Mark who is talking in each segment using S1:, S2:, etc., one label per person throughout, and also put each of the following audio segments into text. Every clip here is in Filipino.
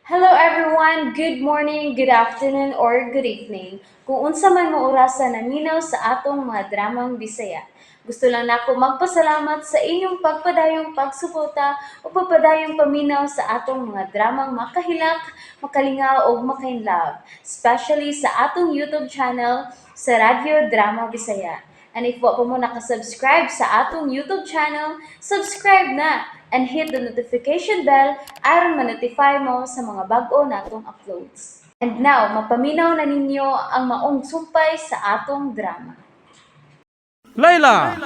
S1: Hello everyone, good morning, good afternoon, or good evening. Kung unsa man mo orasan naminaw sa atong mga dramang Bisaya. Gusto lang nako magpasalamat sa inyong pagpadayong pagsuporta o pagpadayong paminaw sa atong mga dramang makahilak, makalingaw o makainlove, especially sa atong YouTube channel sa Radyo Drama Bisaya. And if wa pa mo nakasubscribe sa atong YouTube channel, subscribe na and hit the notification bell aron ma-notify mo sa mga bag-o natong uploads. And now, mapaminaw na ninyo ang maong sumpay sa atong drama.
S2: Layla!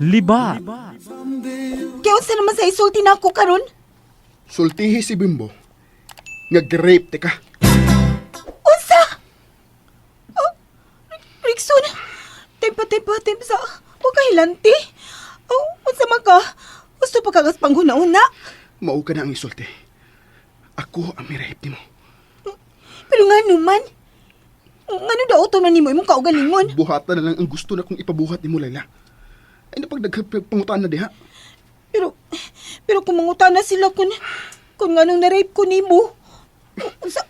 S2: Liba!
S3: Kaya unsa naman sa isulti na ako karon?
S4: Sultihi si Bimbo. Nag-rape te ka.
S3: Unsa? Oh, Rickson, tempa sa o kahilanti. Oh, unsa man ka? Gusto pa kagas panghuna-una.
S4: Mao ka na ang isulti. Ako ang mirape ni mo.
S3: Pero nga naman, ngano daw to na nimo imong kaugalingon?
S4: Buhatan na lang ang gusto na kong ipabuhat ni mo, Layla. Ay napagdagpangutaan na diha.
S3: Pero kung mangutan na sila kung nganong na-rape ko nimo. Unsa?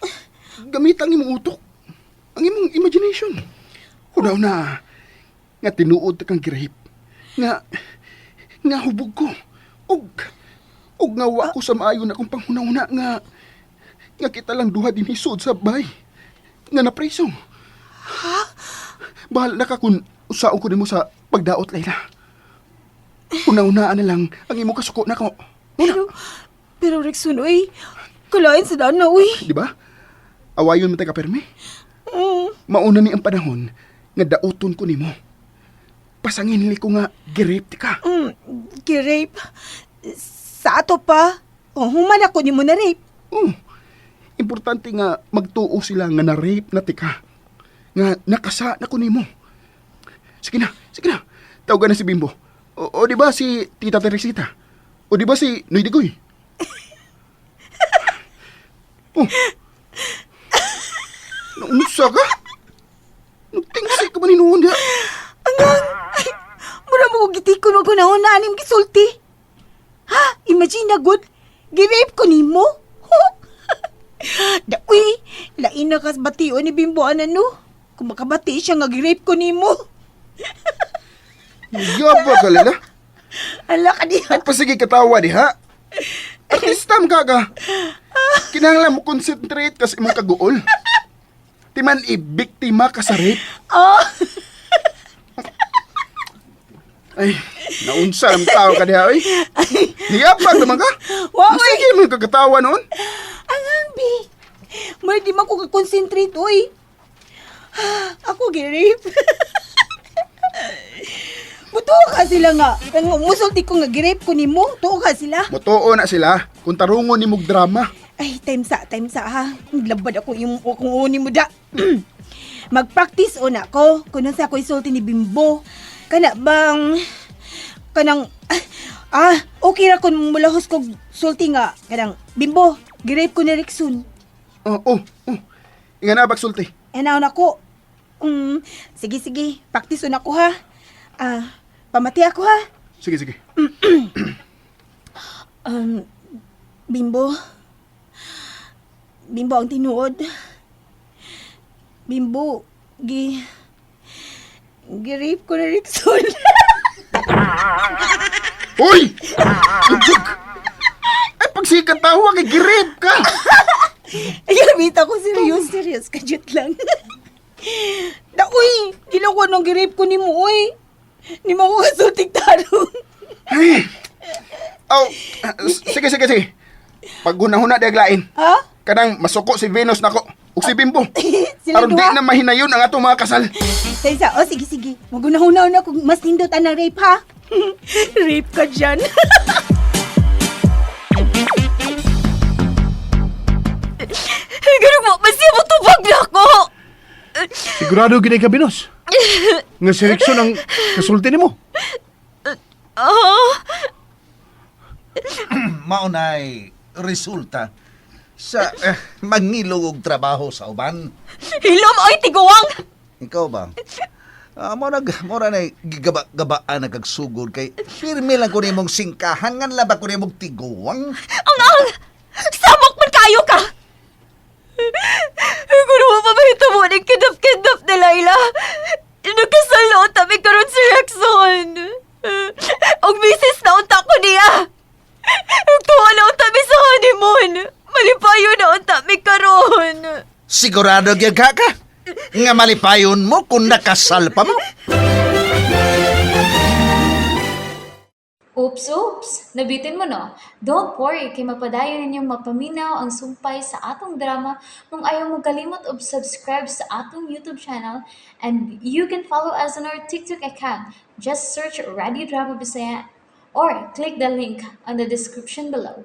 S4: Gamit ang imong utok. Ang imong imagination. Una-una, nga tinuod kang girape. Nga hubog ko. Og nga wa ko sa maayo na kong panghuna-una nga kita lang duha din hisod sa bay. Nga napreso.
S3: Ha?
S4: Bahal na ka kung usaon ko nimo sa pagdaot, Layla. Una-unaan na lang ang imong kasuko na ko.
S3: Pero Rickson, uy, kalain sa daan na, uy.
S4: Di ba? Awayon mo tayo kaperme. Mauna ni ang panahon nga dauton ko nimo. Pasangin nili ko nga girape ka.
S3: Girape? Sa ato pa? O, human ako ni mo na rape.
S4: Importante nga magtuo sila nga na-rape na tika. Nga nakasa na ko nimo. Sige na. Tawagan na si Bimbo. O di ba si Tita Teresita? O di ba si Noy Digoy? Naunsa ka? Nagtingsay ka ba ni noon?
S3: Angang, ay, mura mo gitikon mo ko na anim gisulti. Ha? Imagine na good, girape ko ni mo. Da, uy, lain na kas bation ni Bimboan ano. Kung makabati siya nga girape ko ni mo.
S4: Yaba ka, Layla.
S3: Ala ka diha.
S4: At pasige katawa di ha? At least tam ka. Kinahanglan mo concentrate kasi imong kaguol. Timan i-biktima ka sa rape.
S3: Oh,
S4: Ay, naunsa ang tao ka diha, oy. Hiyapag naman ka.
S3: Wa, oy.
S4: Sige mo yung kagatawa noon.
S3: angang bi. Mura di man ko ka-concentrate, uy. Ako girape. Butuo ka sila nga. Ang musulti ko nga girape ko ni mo. Tuo ka sila.
S4: Motoo na sila kung tarungon ni mong drama.
S3: Ay, time sa ha. Naglabad ako yung kung uni mo da. Mag-practice una ko. Kung nasa ako isulti ni Bimbo. Kana bang... Kanang... okay ra kung mulahos ko sulti nga. Kanang, Bimbo, girape ko ni Rickson.
S4: Inga na bagsulti.
S3: Enaw na ko. Sige. Practice una ko ha. Pamati ako ha.
S4: Sige.
S3: Bimbo. Bimbo ang tinuod. Bimbo, girape ko na Rickson.
S4: Hoy! Ujog! Ay, pagsikat tawa kay girip ka!
S3: Ay, nabita ko serious. Kajut lang. Da, uy! Ginaw ko nung girape ko ni mo, uy. Ni mo ko kasulting tarong.
S4: Ay! Sige. Pag hunahuna di aglain.
S3: Ha?
S4: Kanang masuko si Venus nako. Ug si Bimbo.
S3: Sila
S4: Aron di
S3: duha?
S4: na mahinayon ang atong mga kasal.
S3: Saysa, sige. Magunahuna na kung mas nindot ang rape, ha? Rape ka dyan. Ganun mo, masya mo tubag na ako.
S2: Sigurado ginay ka, Binos. Nga si Rickson ang kasulti ni mo.
S5: Maunay resulta sa mangilog og trabaho sa uban.
S3: Hilom, oy, tiguwang.
S5: Ikaw ba? Mora na gaba-gabaan nagagsugod kay firme lang ko nimong singkahan ngan laba ko nimong tiguang.
S3: Ang samok man kayo ka. mi karon.
S5: Sigurado gyud ka nga malipayon mo kung nakasal pa mo.
S1: Oops. Nabitin mo no? Don't worry, kay mapadayon ninyong mapaminaw ang sumpay sa atong drama kung ayaw mo kalimot og subscribe sa atong YouTube channel and you can follow us on our TikTok account. Just search Radio Drama Bisaya or click the link on the description below.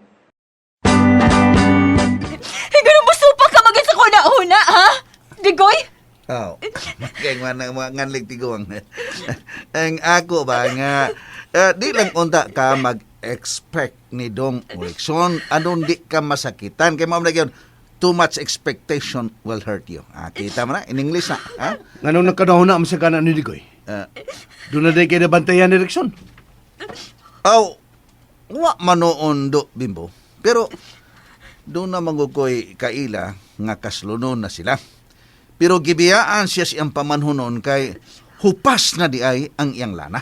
S3: Higuro mo supa ka magin sa kuna-una, ha? Digoy?
S5: Oh, kaya nga nganlig tiguang. Ang ako ba nga, di lang unta ka mag-expect ni Dong Wilson, anong di ka masakitan. Kaya mo yun, too much expectation will hurt you. Kita mo na, in English na. Ha?
S2: Nga nung nagkanahon na sa kanan ni Digoy. Doon na day kayo nabantayan ni Rickson.
S5: Wa manoon do, Bimbo. Pero, doon na mangukoy kaila nga kaslunon na sila. Pero gibiyaan siya siyang pamanhunon kay hupas na di ay ang iyang lana.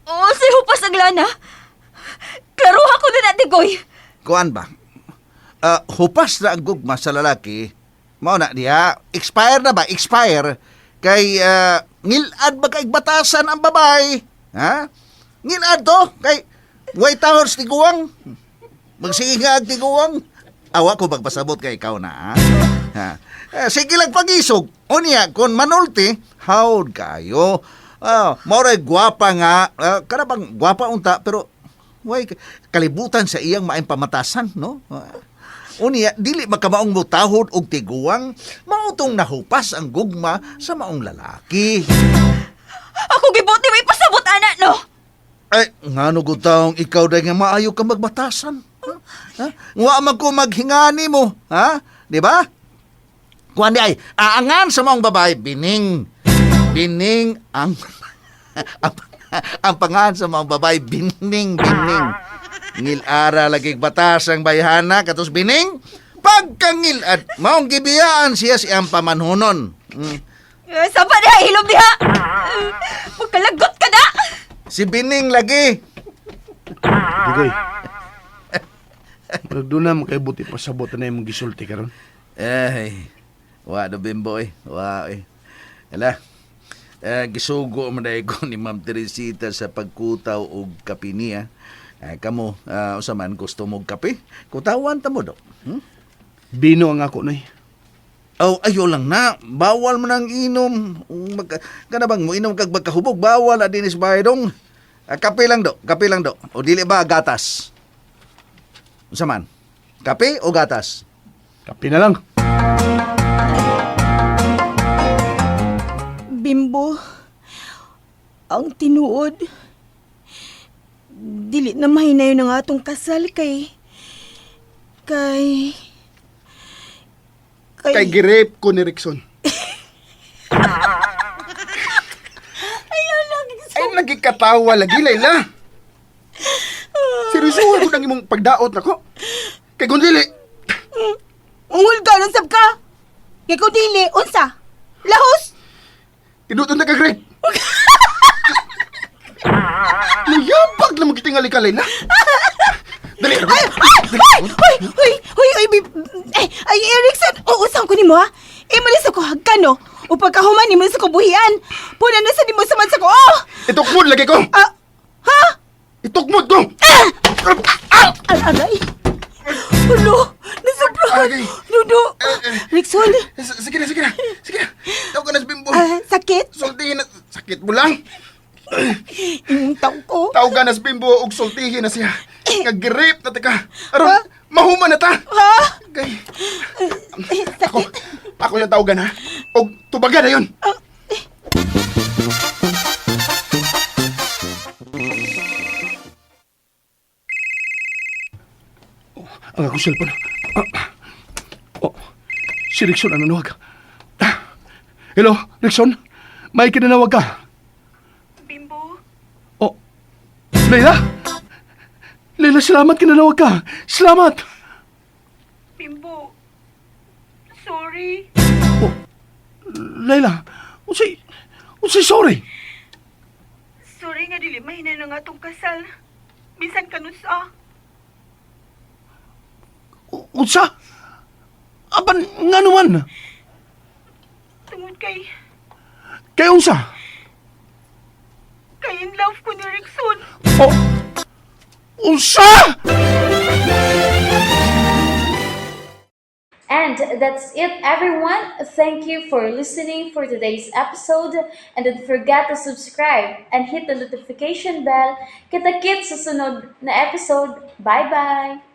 S3: Oo, si Hupas ang lana. Klaruha ko na na, Digoy.
S5: Kuan ba? Hupas na ang gugma sa lalaki. Mao na diha, expire na ba? Expire. Kay ngilad ba kay batasan ang babae? Ha? Ngilad to kay White House tiguang. Magsingag tiguang. Awa ko magpasabot kay ikaw na. Ha? Sige lang pagisog. Unya, kung manulti, hawd kayo. Mauray gwapa nga. Karabang gwapa unta, pero way, kalibutan sa iyang maayong pamatasan, no? Unya, dili makamaong mutahod og tiguang, mautong nahupas ang gugma sa maong lalaki.
S3: Ako gibuti may pasabot, anak, no?
S5: Ay, ngano gutaong ikaw dahil nga maayo ka magbatasan? Ha? Nga man ko maghingani mo, ha? Di ba? Kuan di ay, aangan sa maong babae, bining. Bining ang ang pangalan sa maong babae, bining. Ngil-ara lagi batas ang bayhana, katos bining, pagkangilad, maong gibiyaan siya siyang pamanhunon.
S3: Saan pa na hilom diha? Magkalagot ka na!
S5: Si bining lagi.
S2: Digoy. Doon na makaibuti pasabot na yung gisulti karon.
S5: Ay, wa do Bimbo eh. Wa eh. Hala. Gisugo man dai ko ni Ma'am Teresita sa pagkutaw og kape niya. Kamo, usa man gusto mo og kape? Kutawan ta mo do.
S2: Bino ang ako na
S5: Ayo lang na. Bawal man ang inom. Kana bang mo inom kag magkahubog, bawal na dinis bayadong. Kape lang do. O dili ba gatas? Usa man? Kape o gatas?
S2: Kape na lang.
S3: Bimbo, ang tinuod, dili na mahinayon ang atong kasal kay
S4: Kay girep ko ni Rickson. Ay, nagkikatawa lagi, Layla. Seryoso ko nang imong pagdaot nako. Kay kung dili,
S3: ungol ka, nasab ka. Kay ko dili, unsa? Lahos?
S4: tinuton na ka, Greg. Mayabag na magitingali ka, Layla. Dali,
S3: Ay, Erickson, uusang ko ni mo, ha? Malis ako hagkano, o pagkahuman ni mo sa kubuhian. Puna na sa di mo saman sa ko,
S4: itukmod lagi ko.
S3: Ha?
S4: Itukmod ko.
S3: Aray. Ulo, nasubro.
S4: Agay.
S3: Dudu. Rickson.
S4: Sige na. Tawag ka na sa Bimbo.
S3: Sakit?
S4: Sultihin na. Sakit mo lang.
S3: Taw ko.
S4: Tawag ka na sa Bimbo ug sultihin na siya. Nag-rape na tika. Aron, mahuman na ta.
S3: Ha?
S4: Okay. Ako yung tawagan ha. O tubagan na yun.
S2: Ang ako cellphone. Si Rickson ang nanawag. Hello, Rickson? May kinanawag ka?
S3: Bimbo.
S2: Layla? Layla, salamat kinanawag ka. Salamat.
S3: Bimbo. Sorry.
S2: Layla, unsay sorry?
S3: Sorry nga dili mahinay na nga tong kasal. Bisan kanus
S2: Unsa? Apan, nga naman.
S3: Tungod kay
S2: Unsa?
S3: in love ko ni Rickson.
S2: Oh, unsa?
S1: And that's it, everyone. Thank you for listening for today's episode. And don't forget to subscribe and hit the notification bell. Kita-kits sa sunod na episode. Bye-bye!